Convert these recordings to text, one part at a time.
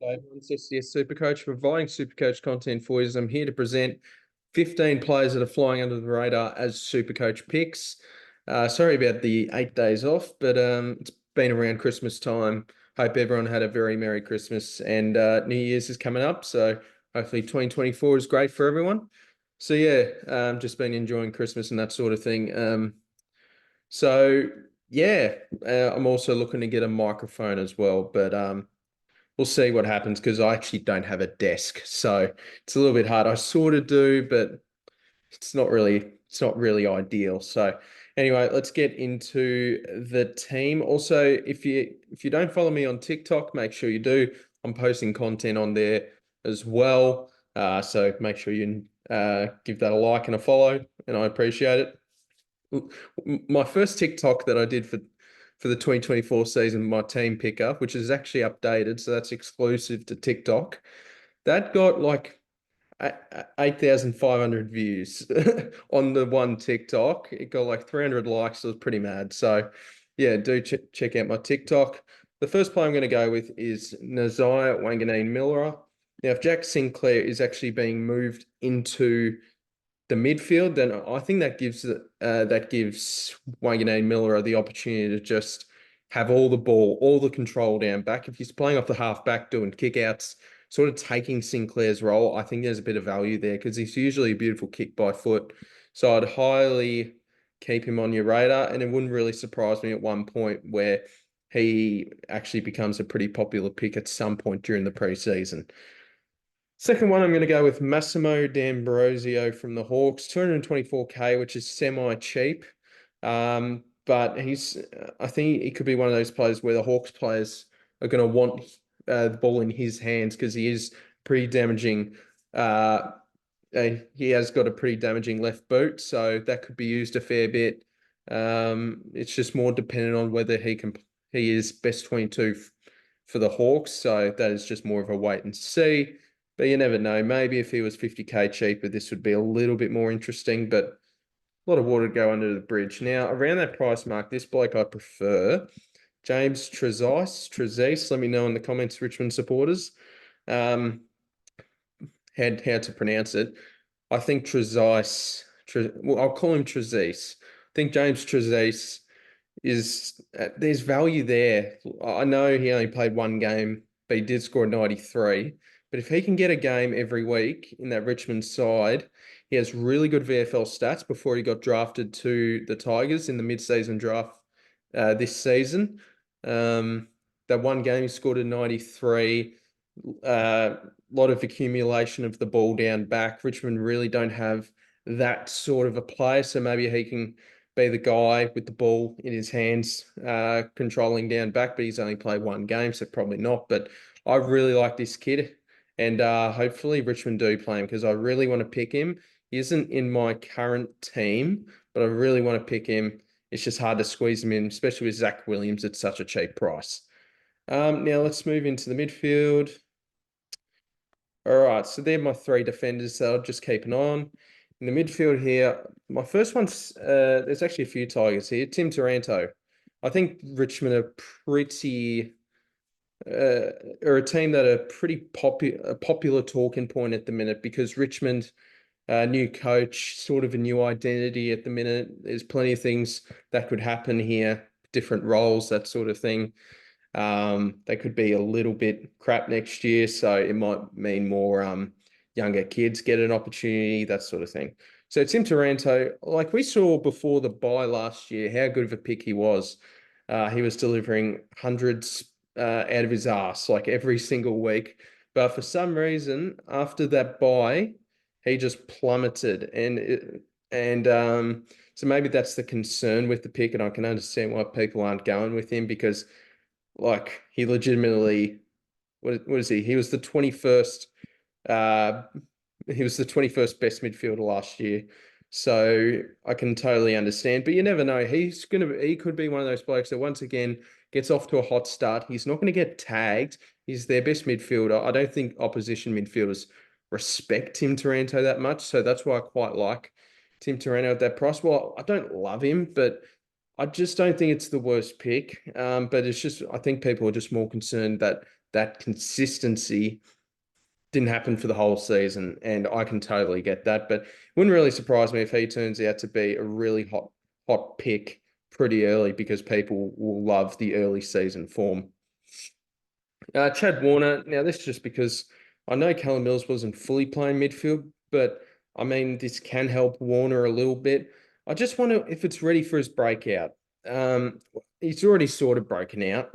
Hello, everyone. It's SDS SuperCoach, providing SuperCoach content for you. I'm here to present 15 players that are flying under the radar as SuperCoach picks. Sorry about the 8 days off, but it's been around Christmas time. Hope everyone had a very Merry Christmas, and New Year's is coming up, so hopefully 2024 is great for everyone. So yeah, just been enjoying Christmas and that sort of thing. So yeah, I'm also looking to get a microphone as well, but we'll see what happens because I actually don't have a desk, so it's a little bit hard. I sort of do, but it's not really ideal. So anyway, let's get into the team. Also, if you don't follow me on TikTok, make sure you do. I'm posting content on there as well. So make sure you give that a like and a follow, and I appreciate it. My first TikTok that I did for the 2024 season, my team pickup, which is actually updated, so that's exclusive to TikTok. That got like 8,500 views on the one TikTok. It got like 300 likes. So it was pretty mad. So yeah, do check out my TikTok. The first player I'm going to go with is Nazai Wanganeen-Miller. Now, if Jack Sinclair is actually being moved into the midfield, then I think that gives Wanganeen-Miller the opportunity to just have all the ball, all the control down back. If he's playing off the half back, doing kickouts, sort of taking Sinclair's role, I think there's a bit of value there because he's usually a beautiful kick by foot. So I'd highly keep him on your radar, and it wouldn't really surprise me at one point where he actually becomes a pretty popular pick at some point during the preseason. Second one, I'm going to go with Massimo D'Ambrosio from the Hawks, 224K, which is semi-cheap. But I think he could be one of those players where the Hawks players are going to want the ball in his hands because he is pretty damaging. He has got a pretty damaging left boot, so that could be used a fair bit. It's just more dependent on whether he is best 22 for the Hawks, so that is just more of a wait and see. But you never know. Maybe if he was 50K cheaper, this would be a little bit more interesting, but a lot of water to go under the bridge. Now, around that price mark, this bloke I prefer, James Trezise. Let me know in the comments, Richmond supporters, how to pronounce it. I think well, I'll call him Trezise. I think James Trezise there's value there. I know he only played one game, but he did score 93. But if he can get a game every week in that Richmond side, he has really good VFL stats before he got drafted to the Tigers in the mid-season draft this season. That one game he scored a 93. Lot of accumulation of the ball down back. Richmond really don't have that sort of a player, so maybe he can be the guy with the ball in his hands, controlling down back, but he's only played one game, so probably not. But I really like this kid, and hopefully Richmond do play him because I really want to pick him. He isn't in my current team, but I really want to pick him. It's just hard to squeeze him in, especially with Zach Williams at such a cheap price. Now let's move into the midfield. All right, so they're my three defenders, so I'll just keep an eye on. In the midfield here, my first one's, there's actually a few Tigers here. Tim Taranto. I think Richmond are are a team that are pretty popular talking point at the minute because Richmond, new coach, sort of a new identity at the minute. There's plenty of things that could happen here, different roles, that sort of thing. They could be a little bit crap next year, so it might mean more younger kids get an opportunity, that sort of thing. So Tim Taranto, like we saw before the bye last year, how good of a pick he was. He was delivering hundreds out of his ass like every single week. But for some reason, after that bye, he just plummeted. And so maybe that's the concern with the pick, and I can understand why people aren't going with him because like he legitimately, what is he? He was the 21st, he was the 21st best midfielder last year. So I can totally understand, but you never know. He could be one of those blokes that once again gets off to a hot start. He's not going to get tagged. He's their best midfielder. I don't think opposition midfielders respect Tim Taranto that much. So that's why I quite like Tim Taranto at that price. Well, I don't love him, but I just don't think it's the worst pick. But it's just, I think people are just more concerned that that consistency didn't happen for the whole season, and I can totally get that. But it wouldn't really surprise me if he turns out to be a really hot pick pretty early because people will love the early season form. Chad Warner. Now, this is just because I know Callum Mills wasn't fully playing midfield, but I mean, this can help Warner a little bit. I just wonder if it's ready for his breakout. Um, he's already sort of broken out,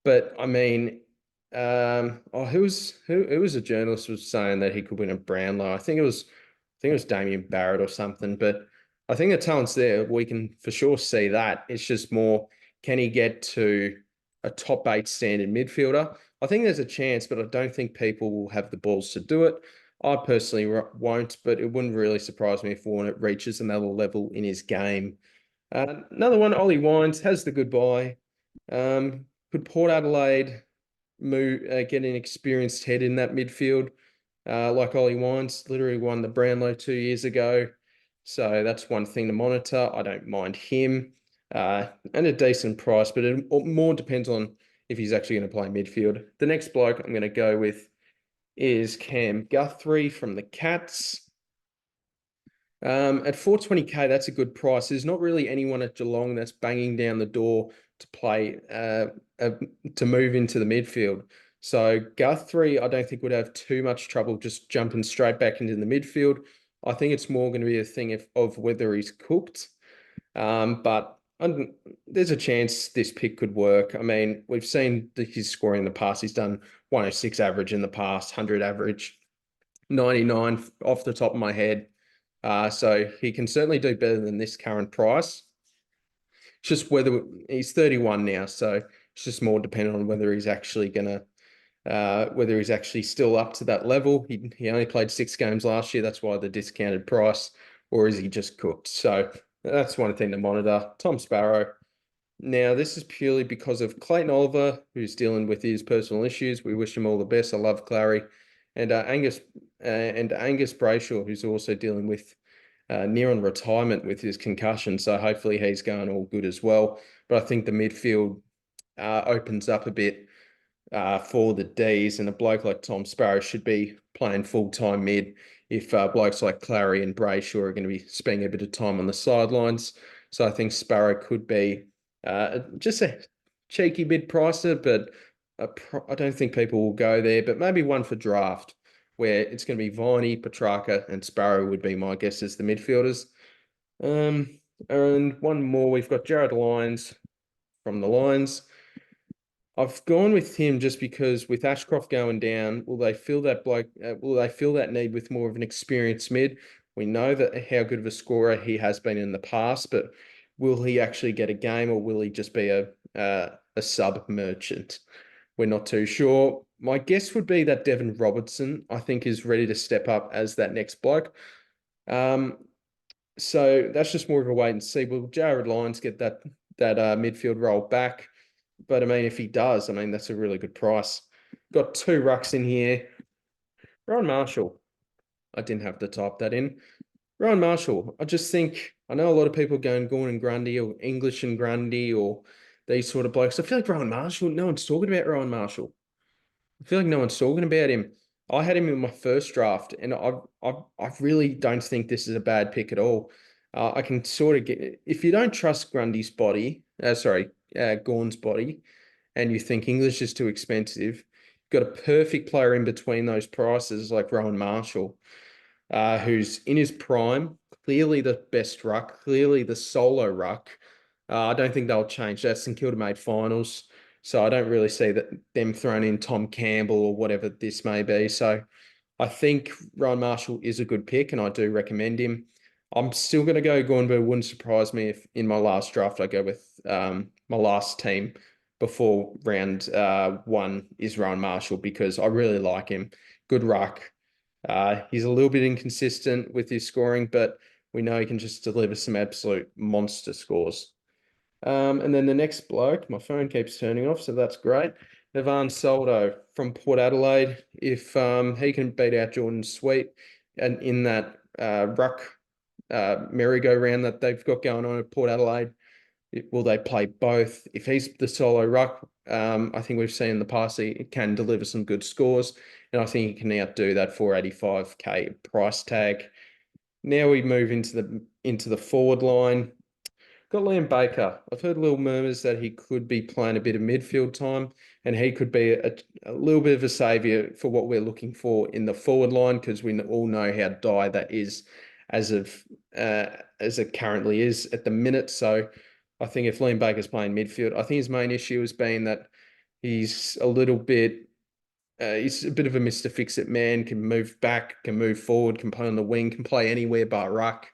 but I mean, who was a journalist was saying that he could win a Brownlow? I think it was Damien Barrett or something. But I think the talent's there. We can for sure see that. It's just more, can he get to a top 8 standard midfielder? I think there's a chance, but I don't think people will have the balls to do it. I personally won't, but it wouldn't really surprise me if Warner reaches another level in his game. Another one, Ollie Wines has the goodbye. Could Port Adelaide get an experienced head in that midfield? Like Ollie Wines, literally won the Brownlow 2 years ago. So that's one thing to monitor. I don't mind him. And a decent price, but it more depends on if he's actually going to play midfield. The next bloke I'm going to go with is Cam Guthrie from the Cats. At 420k, that's a good price. There's not really anyone at Geelong that's banging down the door to play to move into the midfield. So Guthrie, I don't think would have too much trouble just jumping straight back into the midfield. I think it's more going to be a thing of whether he's cooked. But there's a chance this pick could work. I mean, we've seen his scoring in the past. He's done 106 average in the past, 100 average, 99 off the top of my head. So he can certainly do better than this current price. It's just whether he's 31 now, so it's just more dependent on whether he's actually whether he's actually still up to that level. He only played 6 games last year. That's why the discounted price, or is he just cooked? So that's one thing to monitor. Tom Sparrow. Now, this is purely because of Clayton Oliver, who's dealing with his personal issues. We wish him all the best. I love Clary. And Angus Brayshaw, who's also dealing with near on retirement with his concussion. So hopefully he's going all good as well. But I think the midfield opens up a bit for the Ds, and a bloke like Tom Sparrow should be playing full-time mid if blokes like Clary and Brayshaw are going to be spending a bit of time on the sidelines. So I think Sparrow could be just a cheeky mid-pricer, but I don't think people will go there, but maybe one for draft where it's going to be Viney, Petrarca, and Sparrow would be my guess as the midfielders. And one more, we've got Jared Lyons from the Lions. I've gone with him just because with Ashcroft going down, will they fill that need with more of an experienced mid? We know that how good of a scorer he has been in the past, but will he actually get a game, or will he just be a sub merchant? We're not too sure. My guess would be that Devon Robertson, I think, is ready to step up as that next bloke. So that's just more of a wait and see. Will Jared Lyons get that midfield role back? But I mean, if he does, I mean, that's a really good price. Got 2 rucks in here. Ron Marshall. I didn't have to type that in. Ron Marshall. I just think, I know a lot of people going Gordon Grundy or English and Grundy or these sort of blokes. I feel like Rowan Marshall, no one's talking about Rowan Marshall. I feel like no one's talking about him. I had him in my first draft, and I really don't think this is a bad pick at all. I can sort of get, if you don't trust Grundy's body, Gorn's body, and you think English is too expensive, you've got a perfect player in between those prices like Rowan Marshall, who's in his prime, clearly the best ruck, clearly the solo ruck. I don't think they'll change that. St Kilda made finals, so I don't really see them throwing in Tom Campbell or whatever this may be. So I think Rowan Marshall is a good pick, and I do recommend him. I'm still going to go Gorn, but it wouldn't surprise me if in my last draft I go with my last team before round 1 is Rowan Marshall, because I really like him. Good ruck. He's a little bit inconsistent with his scoring, but we know he can just deliver some absolute monster scores. And then the next bloke, my phone keeps turning off, so that's great. Navan Soldo from Port Adelaide. If he can beat out Jordan Sweet and in that ruck merry-go-round that they've got going on at Port Adelaide, Will they play both? If he's the solo ruck, I think we've seen in the past he can deliver some good scores, and I think he can outdo that 485K price tag. Now we move into the forward line. Got Liam Baker. I've heard little murmurs that he could be playing a bit of midfield time, and he could be a little bit of a saviour for what we're looking for in the forward line, because we all know how dire that is as it currently is at the minute. So I think if Liam Baker's playing midfield, I think his main issue has been that he's a little bit. He's a bit of a Mr. Fix-It man, can move back, can move forward, can play on the wing, can play anywhere but ruck.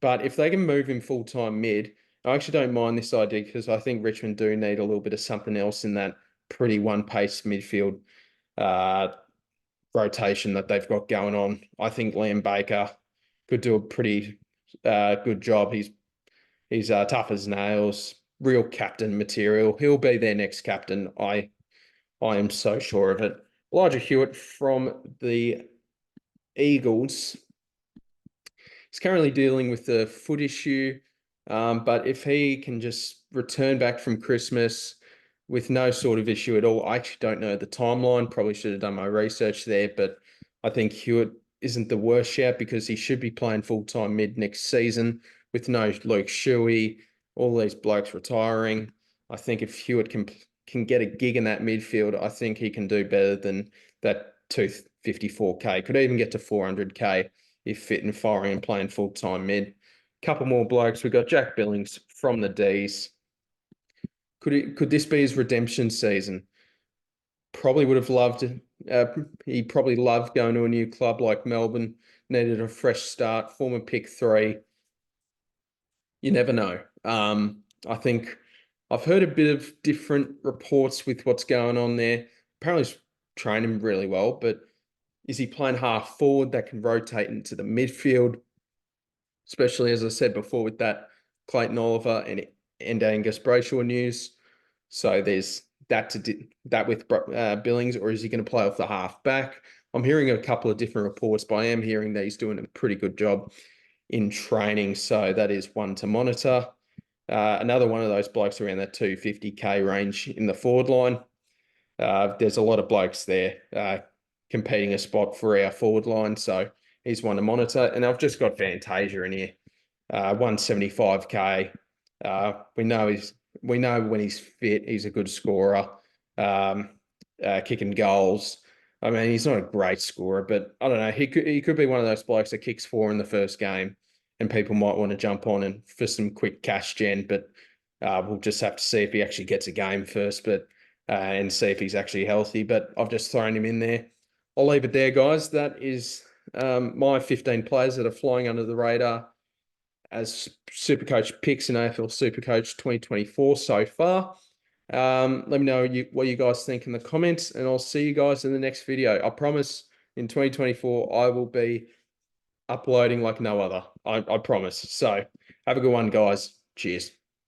But if they can move him full-time mid, I actually don't mind this idea, because I think Richmond do need a little bit of something else in that pretty one-pace midfield rotation that they've got going on. I think Liam Baker could do a pretty good job. He's tough as nails, real captain material. He'll be their next captain. I am so sure of it. Elijah Hewitt from the Eagles. He's currently dealing with the foot issue, but if he can just return back from Christmas with no sort of issue at all, I actually don't know the timeline. Probably should have done my research there, but I think Hewitt isn't the worst shout, because he should be playing full-time mid next season with no Luke Shuey, all these blokes retiring. I think if Hewitt can get a gig in that midfield, I think he can do better than that 254K. Could even get to 400K if fit and firing and playing full-time mid. Couple more blokes. We've got Jack Billings from the Ds. Could this be his redemption season? Probably would have loved it. He probably loved going to a new club like Melbourne, needed a fresh start, former pick 3. You never know. I think I've heard a bit of different reports with what's going on there. Apparently he's training really well, but is he playing half forward that can rotate into the midfield? Especially, as I said before, with that Clayton Oliver and Angus Brayshaw news. So there's that with Billings, or is he going to play off the half back? I'm hearing a couple of different reports, but I am hearing that he's doing a pretty good job in training. So that is one to monitor. Another one of those blokes around that 250K range in the forward line. There's a lot of blokes there competing a spot for our forward line, so he's one to monitor. And I've just got Fantasia in here, 175K. We know when he's fit, he's a good scorer, kicking goals. I mean, he's not a great scorer, but I don't know. He could be one of those blokes that kicks 4 in the first game, and people might want to jump on and for some quick cash gen. But we'll just have to see if he actually gets a game first, and see if he's actually healthy. But I've just thrown him in there. I'll leave it there, guys. That is my 15 players that are flying under the radar as SuperCoach picks in AFL SuperCoach 2024 so far. Let me know what you guys think in the comments, and I'll see you guys in the next video. I promise in 2024 I will be uploading like no other. I promise. So have a good one, guys. Cheers.